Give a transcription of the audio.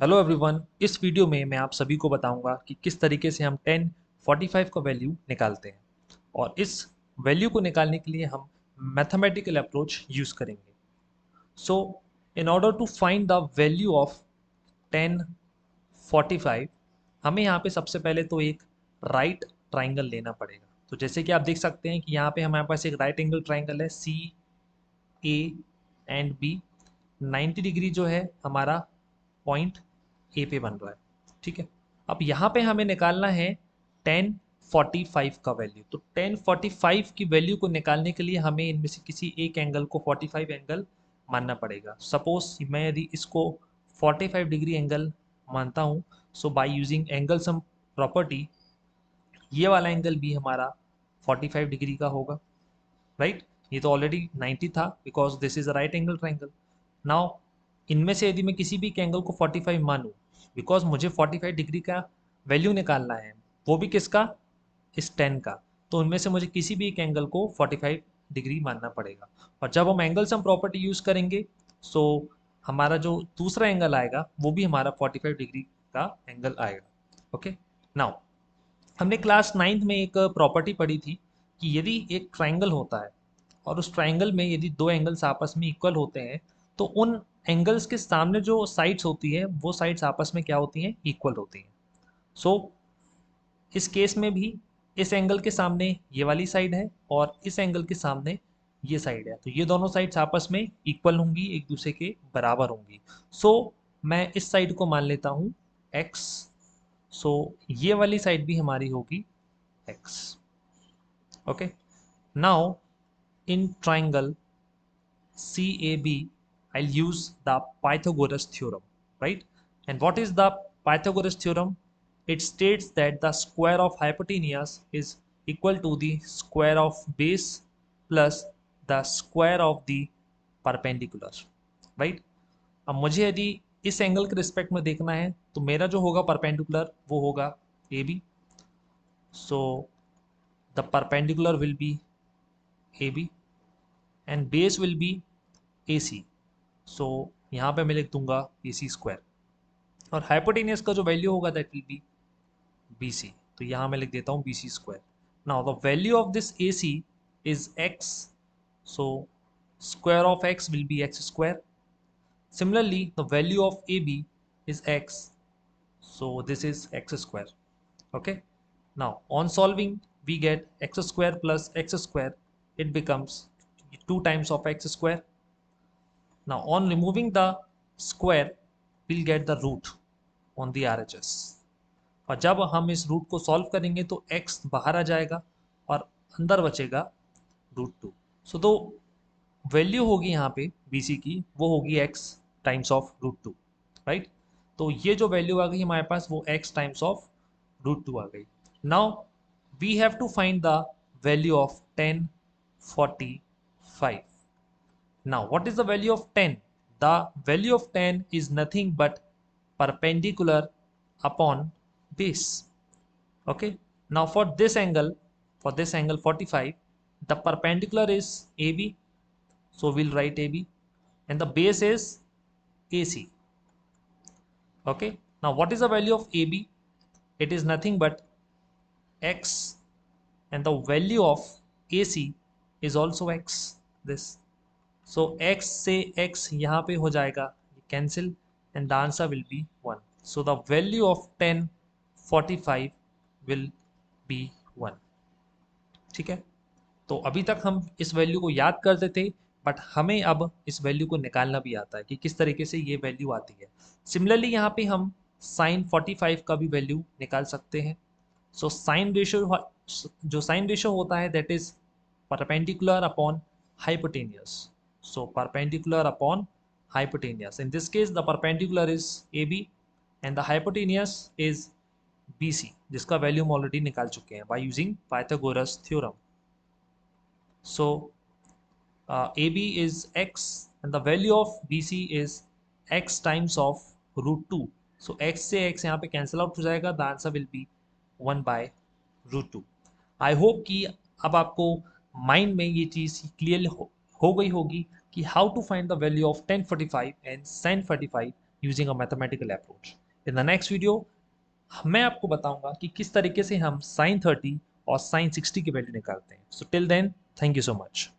Hello everyone, इस video में मैं आप सभी को बताऊंगा कि किस तरीके से हम 1045 का वैल्यू निकालते हैं। और इस वैल्यू को निकालने के लिए हम मैथमेटिकल अप्रोच यूज करेंगे। So in order to find the value of 1045 हमें यहाँ पे सबसे पहले तो एक राइट ट्राइंगल लेना पड़ेगा। तो जैसे कि आप देख सकते हैं कि यहाँ पे हमारे पास एक राइट एंगल ट्राइंगल है सी ए एंड बी। 90 डिग्री जो है हमारा पॉइंट ए पे बन रहा है। ठीक है, अब यहाँ पे हमें निकालना है 1045 का वैल्यू। तो 1045 की वैल्यू को निकालने के लिए हमें इनमें से किसी एक एंगल को 45 एंगल मानना पड़ेगा। सपोज मैं यदि इसको 45 डिग्री एंगल मानता हूँ, so by using angle sum property ये वाला एंगल भी हमारा 45 डिग्री का होगा। राइट, ये तो ऑलरेडी 90 था because this is a right angle triangle. Now इनमें से यदि मैं किसी भी एक एंगल को 45 मानूं, बिकॉज मुझे 45 डिग्री का वैल्यू निकालना है, वो भी किसका, इस 10 का। तो उनमें से मुझे किसी भी एक एंगल को 45 डिग्री मानना पड़ेगा। और जब हम एंगल सम प्रॉपर्टी यूज करेंगे, सो हमारा जो दूसरा एंगल आएगा वो भी हमारा 45 डिग्री का एंगल आएगा। ओके, नाउ हमने क्लास 9th में एक प्रॉपर्टी पढ़ी थी कि यदि एक ट्राइंगल होता है और उस ट्राइंगल में यदि दो एंगल्स आपस में इक्वल होते हैं, तो उन एंगल्स के सामने जो साइड्स होती है वो साइड्स आपस में क्या होती हैं, इक्वल होती हैं। सो इस केस में भी इस एंगल के सामने ये वाली साइड है और इस एंगल के सामने ये साइड है, तो ये दोनों साइड्स आपस में इक्वल होंगी, एक दूसरे के बराबर होंगी। सो मैं इस साइड को मान लेता हूँ x। सो ये वाली साइड भी हमारी होगी x। Okay, now in triangle CAB, I'll use the Pythagoras theorem, right? And what is the Pythagoras theorem? It states that the square of hypotenuse is equal to the square of base plus the square of the perpendicular, right? अब मुझे यदि इस angle के respect में देखना है तो मेरा जो होगा परपेंडिकुलर वो होगा A B. So the perpendicular will be A B and base will be A C. So यहाँ पे मैं लिख दूंगा ए सी स्क्वायर। और हाइपोटेनियस का जो वैल्यू होगा that will be B C. तो यहाँ मैं लिख देता हूँ B C square. Now the value of this A C is X. So square of x will be x square. Similarly, the value of AB is x. So this is x square. Okay. Now on solving, we get x square plus x square. It becomes 2 times of x square. Now on removing the square, we'll get the root on the RHS. और जब हम इस root को solve करेंगे तो x बाहर आ जाएगा और अंदर बचेगा √2। सो तो वैल्यू होगी यहाँ पे BC की, वो होगी x टाइम्स ऑफ √2, राइट। तो ये जो वैल्यू आ गई हमारे पास वो x टाइम्स ऑफ √2 आ गई। Now we have to find the value of 1045। Now, what is the value of 10? The value of 10 is nothing but perpendicular upon base. Okay. Now, for this angle 45, the perpendicular is AB. So, we'll write AB and the base is AC. Okay. Now, what is the value of AB? It is nothing but X, and the value of AC is also X. This. So x से x यहाँ पे हो जाएगा cancel and the answer will be 1। So the value of 1045 will be 1। ठीक है, तो अभी तक हम इस वैल्यू को याद करते थे, बट हमें अब इस वैल्यू को निकालना भी आता है कि किस तरीके से ये वैल्यू आती है। सिमिलरली यहाँ पे हम साइन 45 का भी वैल्यू निकाल सकते हैं। सो साइन रेशियो, जो साइन रेशियो होता है that is perpendicular upon hypotenuse. So perpendicular upon hypotenuse. In this case, the perpendicular is AB and the hypotenuse is BC, जिसका वैल्यू हम ऑलरेडी निकाल चुके हैं by using Pythagoras theorem. So AB is x and the value of BC is x times of √2. So x से x यहाँ पे cancel out हो जाएगा, the answer will be 1 by √2. I hope कि अब आपको माइंड में ये चीज़ क्लियर हो गई होगी कि how to find the value of 1045 and sin 45 using a mathematical approach. In the next video मैं आपको बताऊंगा कि किस तरीके से हम sin 30 और sin 60 की वैल्यू निकालते हैं। So till then, thank you so much.